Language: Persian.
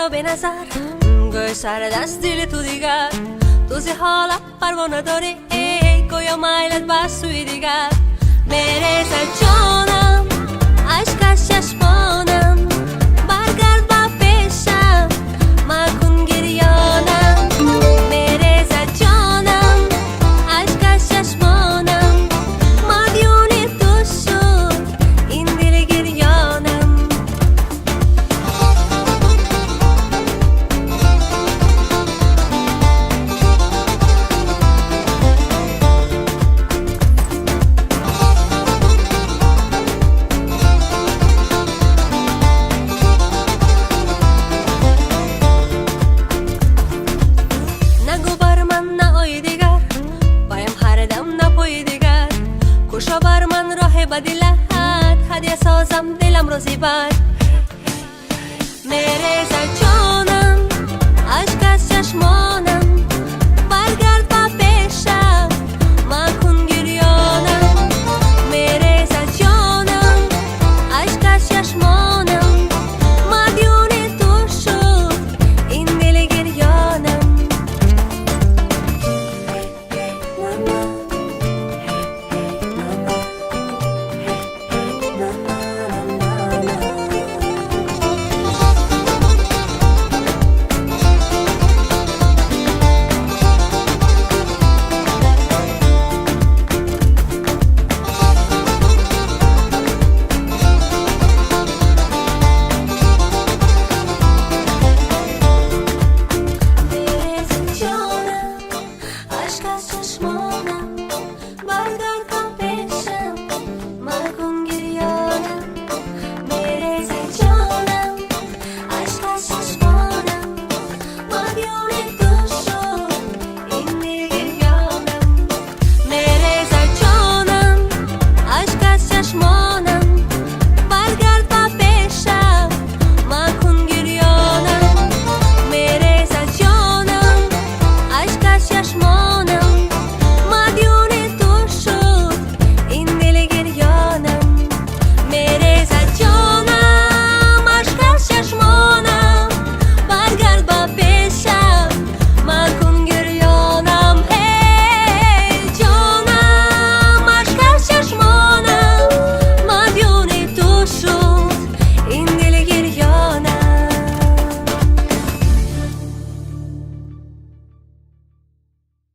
رو به نظر گویا سر دست دل تو دیگر توزی حالا پروا نداره ای گویا مایلت بس سوی دیگر میرسه جانم عشق از چشمانم برگرد با پیشم مکن گریانم میرسه جانم عشق از چشمانم مدیون تو شد این دل گریانم کوشا بر من راه بدیلت هدیه سازم دلم رو زیبر میرسه جانم عشق از چشمان